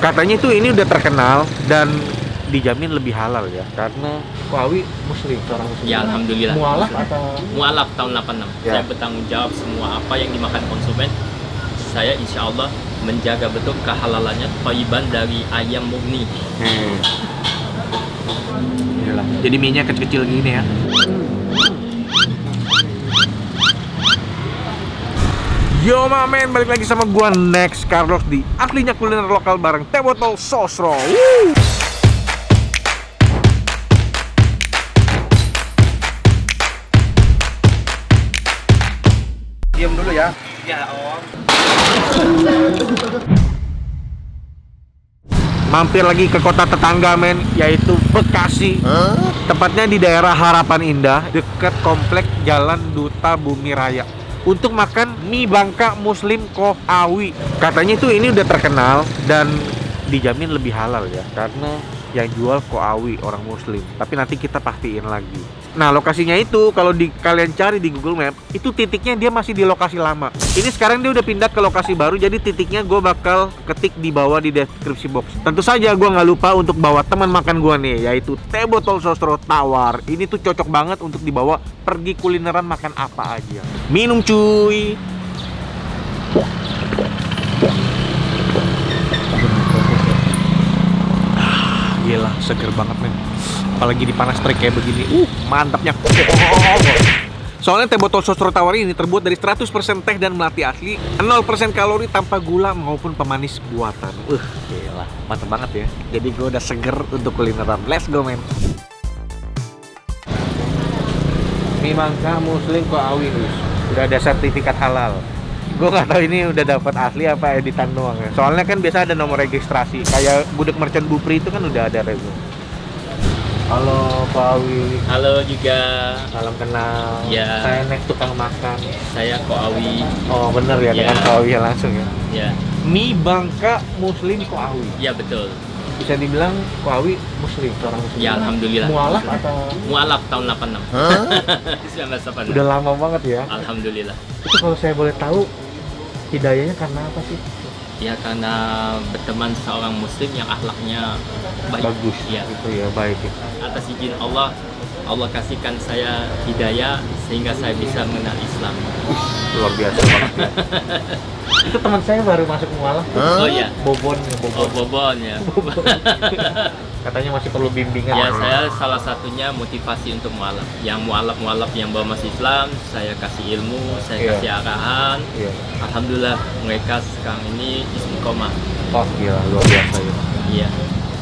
Katanya tuh ini udah terkenal dan dijamin lebih halal ya, karena Koawi muslim, seorang muslim. Ya, alhamdulillah. Mualaf atau? Mualaf tahun 86. Ya. Saya bertanggung jawab semua apa yang dimakan konsumen. Saya insya Allah menjaga betul kehalalannya, thayyiban dari ayam murni. Iyalah. Jadi mie-nya kecil-kecil gini ya. Yo mamen, balik lagi sama gua Next Carlos di Aslinya Kuliner Lokal bareng Teh Botol Sosro. Diam dulu ya. Ya, Om. Mampir lagi ke kota tetangga men, yaitu Bekasi. Tepatnya di daerah Harapan Indah, dekat komplek Jalan Duta Bumi Raya, untuk makan mie Bangka Muslim Koawi. Katanya tuh ini udah terkenal dan dijamin lebih halal ya, karena yang jual Koawi orang Muslim. Tapi nanti kita pastiin lagi. Nah, lokasinya itu kalau kalian cari di Google Map, itu titiknya dia masih di lokasi lama. Ini sekarang dia udah pindah ke lokasi baru, jadi titiknya gue bakal ketik di bawah di deskripsi box. Tentu saja gue nggak lupa untuk bawa teman makan gue nih, yaitu Teh Botol Sosro Tawar. Ini tuh cocok banget untuk dibawa pergi kulineran makan apa aja. Minum cuy. Gila, seger banget men. Apalagi di panas terik kayak begini. Mantapnya. Soalnya Teh Botol Sosro Tawar ini terbuat dari 100% teh dan melati asli, 0% kalori tanpa gula maupun pemanis buatan. Gila, mantap banget ya. Jadi gue udah seger untuk kulineran. Let's go men. Mie Bangka Muslim Koawi, udah ada sertifikat halal. Gue nggak tahu ini udah dapat asli apa editan doang ya. Soalnya kan biasa ada nomor registrasi. Kayak gudeg merchant Bupri itu kan udah ada regu. Halo Koawi. Halo juga. Salam kenal. Ya. Saya Next tukang makan. Saya Koawi. Oh bener ya, Ya. dengan Koawi langsung ya. Ya. Mie Bangka Muslim Koawi. Ya, betul. Bisa dibilang Koawi Muslim, seorang Muslim. Ya, alhamdulillah. Mualaf atau? Mualaf tahun 86. 1986. Udah lama banget ya. Alhamdulillah. Itu kalau saya boleh tahu, hidayahnya karena apa sih? Ya, karena berteman seorang muslim yang akhlaknya baik. Bagus. Ya. Itu ya, baik ya. Atas izin Allah, Allah kasihkan saya hidayah sehingga saya bisa mengenal Islam. Luar biasa banget ya. Itu teman saya baru masuk mualaf. Oh ya. Bobon. Oh, Bobon ya. Katanya masih perlu bimbingan. Ya, saya salah satunya motivasi untuk mualaf. Yang mualaf yang baru masuk Islam, saya kasih ilmu, saya Iya. kasih arahan. Iya. Alhamdulillah mereka sekarang ini istiqomah. Oh gila, luar biasa ya. Iya.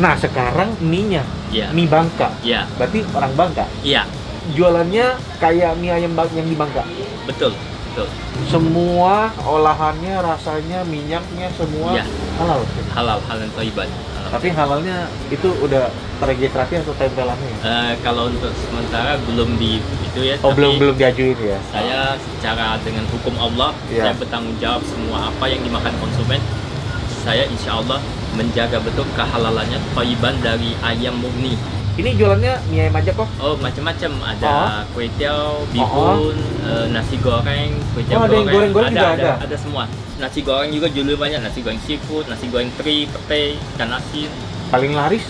Nah sekarang mie-nya, Iya. mie Bangka. Iya. Berarti orang Bangka. Iya. Jualannya kayak mie ayam yang di Bangka. Betul. Betul. Semua olahannya, rasanya, minyaknya semua Iya. halal. Halal thayyiban. Tapi halalnya itu udah terregistrasi atau tempelannya? Kalau untuk sementara belum di itu ya. Oh tapi belum diajuin ya? Saya secara dengan hukum Allah, Iya. saya bertanggung jawab semua apa yang dimakan konsumen. Saya insya Allah menjaga betul kehalalannya, thayyiban dari ayam murni. Ini jualannya mie ayam aja kok? Oh, macam-macam. Ada kue tiaw, bihun, nasi goreng, kue tiaw Oh, ada yang goreng-goreng juga ada? Ada semua. Nasi goreng juga dulu banyak. Nasi goreng seafood, nasi goreng teri, pete, ikan asin. Paling laris?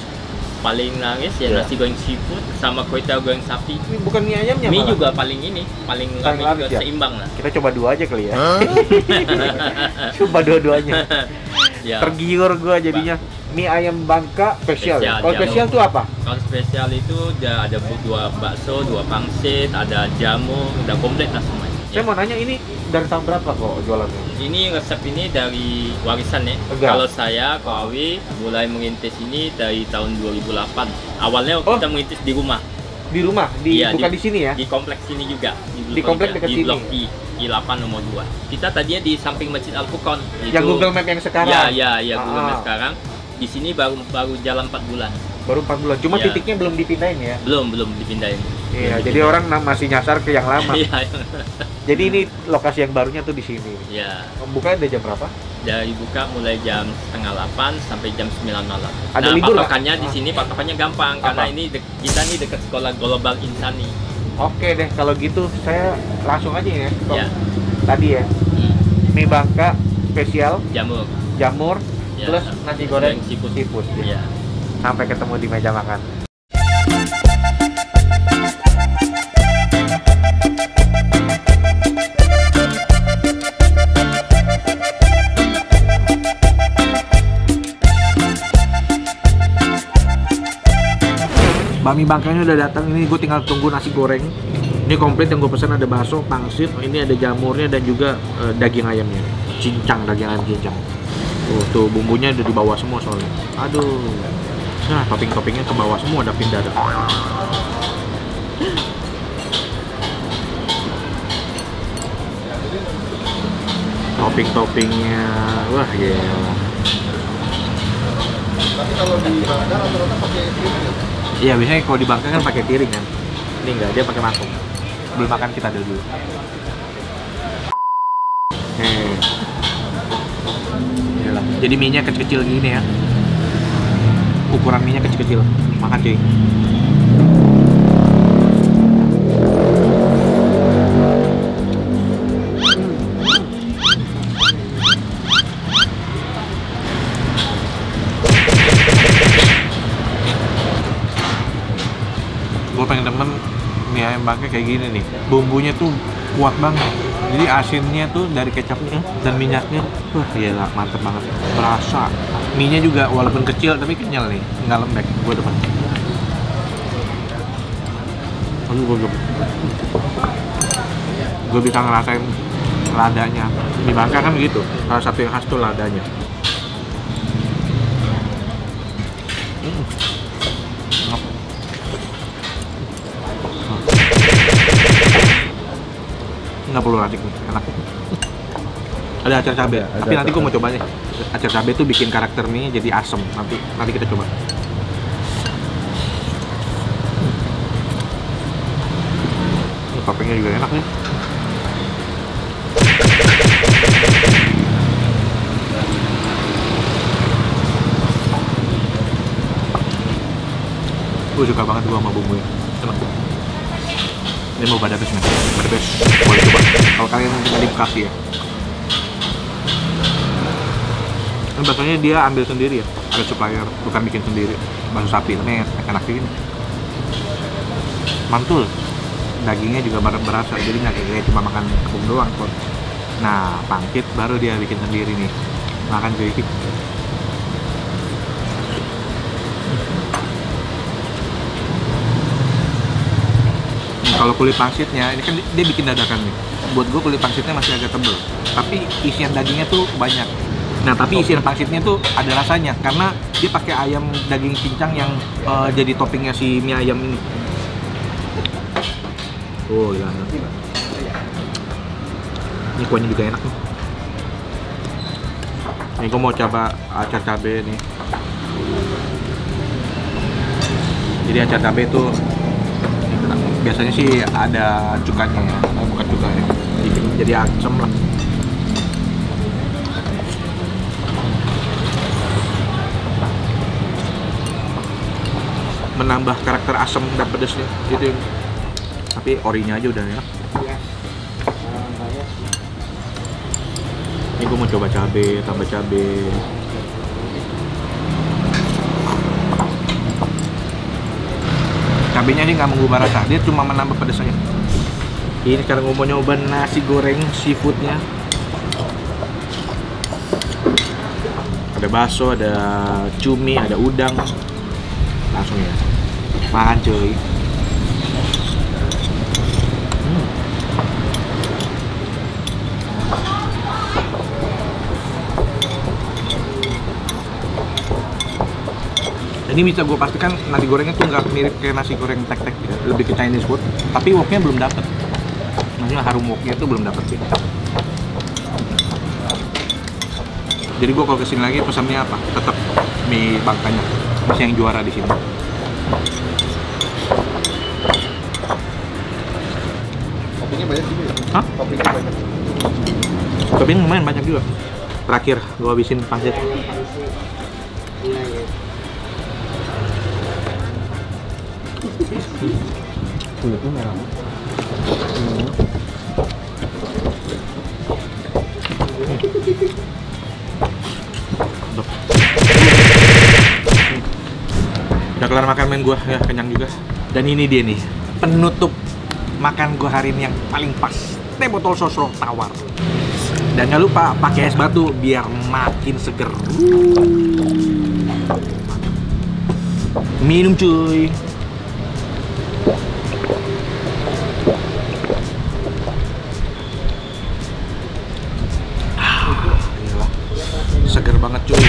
Paling laris ya Iya. nasi goreng seafood sama kue tiaw goreng sapi. Ini bukan mie ayamnya Mie malah? juga paling Paling ramai laris juga, ya? seimbang lah. Kita coba dua aja kali ya? Coba dua-duanya. Ya. Tergiur gua jadinya. Mie ayam Bangka spesial ya? Spesial, Kalau jamu. spesial tuh apa? Kalau spesial itu ada dua bakso, dua pangsit, ada jamu, udah komplit lah semuanya. Saya mau nanya ini dari tahun berapa kok jualannya? Ini resep ini dari warisan ya. Enggak. Kalau saya Koawi mulai merintis ini dari tahun 2008. Awalnya kita merintis di rumah. Di rumah? Iya, bukan di sini ya? Di kompleks sini juga. Di komplek dekat di sini? Blok I8 nomor 2. Kita tadinya di samping Masjid Al-Furqon. Yang Google Map yang sekarang? Ya, Google Map sekarang. Di sini baru jalan 4 bulan. Baru 4 bulan. Cuma Iya. titiknya belum dipindahin ya? Belum dipindahin. Iya, jadi orang masih nyasar ke yang lama. Iya. Jadi ini lokasi yang barunya tuh di sini. Ya, Bukanya dari jam berapa? dari buka mulai jam setengah 8 sampai jam 9 malam. Ada Nah, libur nggak? patokannya di sini patokannya gampang Apa? karena ini kita nih dekat sekolah Global Insani. Oke deh, kalau gitu saya langsung aja ya. Ya. Tadi ya, mie Bangka spesial, Jamur. jamur, Ya, plus nasi goreng seafood. Ya. Ya. Sampai ketemu di meja makan. Bakmi Bangkanya udah datang, ini gue tinggal tunggu nasi goreng. Ini komplit yang gue pesan, ada bakso, pangsit, ini ada jamurnya dan juga daging ayamnya. Cincang, daging ayam cincang. Tuh bumbunya udah di bawah semua soalnya. Aduh. Nah, topping-toppingnya ke bawah semua, ada pindah. Topping-toppingnya, wah gila. Tapi kalau di Bangka rata-rata pakai piring. Iya, biasanya kalau di Bangka kan pakai piring kan. Ini enggak, dia pakai mangkok. Belum makan kita dulu. Yalah. Jadi mie-nya kecil-kecil gini ya. Ukuran mie-nya kecil-kecil. Makan cuy. Gue pengen demen mie ayam Bangka kayak gini nih, bumbunya tuh kuat banget, jadi asinnya tuh dari kecapnya dan minyaknya, wah gila, mantep banget, berasa. Mie nya juga walaupun kecil tapi kenyal nih, nggak lembek, gue demen. Gue bisa ngerasain ladanya. Di Bangka kan begitu, salah satu yang khas tuh ladanya. Nggak perlu racik nih, enak. Ada acar cabai, tapi nanti gue mau coba nih. Acar cabai tuh bikin karakter mie jadi asem. Nanti kita coba. Toppingnya juga enak nih. Gue suka banget gua sama bumbunya, enak. Ini mau badabes nih, badabes boleh coba kalau kalian di Bekasi ya. Ini baksonya dia ambil sendiri ya, ada supplier, bukan bikin sendiri. Bakso sapi, tapi enak ini. Mantul, dagingnya juga berasa, jadi nggak kayak cuma makan tepung doang kok. Nah, pangsit baru dia bikin sendiri nih, makan kayak gitu. Kalau kulit pangsitnya, ini kan dia bikin dadakan nih. Buat gue kulit pangsitnya masih agak tebel, tapi isian dagingnya tuh banyak. Nah, tapi isian pangsitnya tuh ada rasanya karena dia pakai ayam daging cincang yang jadi toppingnya si mie ayam ini. Oh, gila. Ini kuahnya juga enak nih. Ini gue mau coba acar cabai nih. Jadi acar cabai tuh biasanya sih ada cukanya ya, bukan cuka ya, jadi asem lah. Menambah karakter asem dan pedesnya gitu, tapi orinya aja udah ya. Ini gue mau coba cabai, tambah cabai. Cabenya ini nggak mengubah rasa, dia cuma menambah pedasnya. Ini sekarang gue mau nyoba nasi goreng seafoodnya. Ada bakso, ada cumi, ada udang. Langsung ya, makan cuy. Ini bisa gue pastikan nasi gorengnya tuh nggak mirip kayak nasi goreng tek-tek ya, lebih ke Chinese food. Tapi woknya belum dapet, maksudnya harum woknya tuh belum dapet sih. Jadi gue kalau kesini lagi pesannya apa? Tetap mie Bangkanya, masih yang juara di sini. Toppingnya banyak juga ya? Hah? Toppingnya banyak. Topping lumayan banyak juga. Terakhir gue habisin pangsit. Kulitnya merah. Sedap. Udah kelar makan men gua, ya kenyang juga. Dan ini dia nih, penutup makan gua hari ini yang paling pas. Teh botol sosro tawar. Dan jangan lupa pakai es batu biar makin seger. Minum cuy. Gila. Seger banget cuy.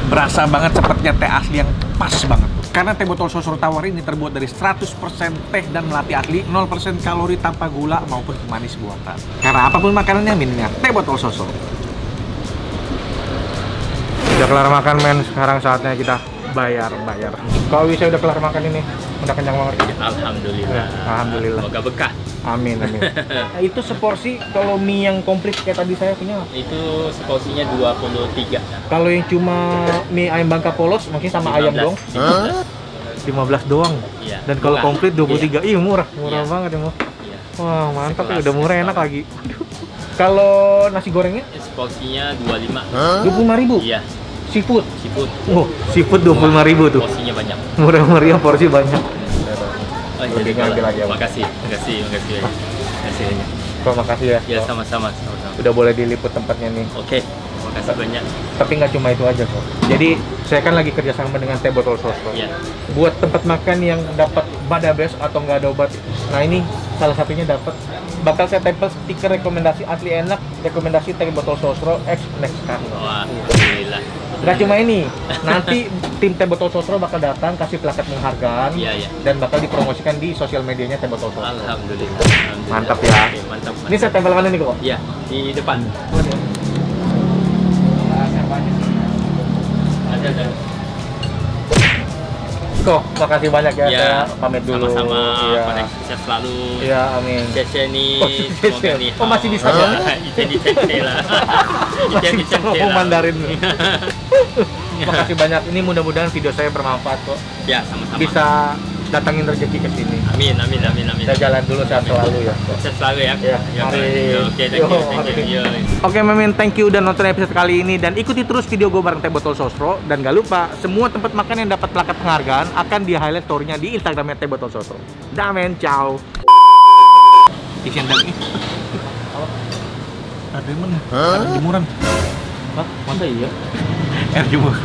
Berasa banget sepertinya teh asli yang pas banget. Karena teh botol sosro tawar ini terbuat dari 100% teh dan melati asli, 0% kalori tanpa gula maupun pemanis buatan. Karena apapun makanannya minumnya teh botol sosro. Udah kelar makan men, sekarang saatnya kita bayar. Kalau bisa udah kelar makan ini, udah kenyang banget. Alhamdulillah. Ya, alhamdulillah. Semoga bekah. Amin. Nah, itu seporsi kalau mie yang komplit kayak tadi saya punya. Itu seporsinya 23. Kalau yang cuma mie ayam Bangka polos mungkin sama 15. ayam dong. 15 doang. Iya. Dan kalau Murah. komplit 23. Iya, murah Iya. banget ya, Mo. Iya. Wah, mantap ya, Sekelas, udah murah enak sekelas. lagi. Kalau nasi gorengnya Seporsinya 25. 25.000. Iya, Seafood. seafood. Oh, seafood 25.000 tuh. Porsinya banyak. Murah-meriah, porsi banyak. Oh, Lebih jadi ngambil lagi ya, Bang. Makasih. Kok makasih ya. Ya, Kok. sama-sama. Udah boleh diliput tempatnya nih. Oke, makasih banyak. Tapi nggak cuma itu aja kok. Jadi saya kan lagi kerjasama dengan teh botol sosro. Iya. Buat tempat makan yang dapat badabes atau nggak ada obat. Nah ini salah satunya dapat. Bakal saya tempel stiker rekomendasi asli enak, rekomendasi teh botol sosro X next kali. Wah, alhamdulillah. Gak cuma ini, nanti tim teh botol sosro bakal datang kasih plakat penghargaan Iya. dan bakal dipromosikan di sosial medianya teh botol sosro. Alhamdulillah. Mantap ya. Oke, mantap. Ini saya tempel mana nih kok? Iya, di depan. Ada. Kok, makasih banyak ya. Ya, Saya pamit dulu. Sama-sama. Iya. Sukses selalu. Iya, amin. Cece nih, Oh, Cece. semoga nih. Oh, masih bisa ya? Itu di Cece lah. Masih bisa ngomong Mandarin. Iya. Makasih banyak. Ini mudah-mudahan video saya bermanfaat kok. Ya, sama-sama. Bisa datangin rezeki ke sini. Amin. Saya jalan dulu, sehat selalu ya. Sukses selalu ya. Ya, mari. Oke, thank you. Oke, Mimin, thank you udah nonton episode kali ini dan ikuti terus video gue bareng Teh Botol Sosro dan gak lupa semua tempat makan yang dapat plakat penghargaan akan di highlight story-nya di Instagramnya Teh Botol Sosro. Damen, ciao. Isian daging. Ada mana? Ada jemuran. Hah? Masa iya? Air jemuran.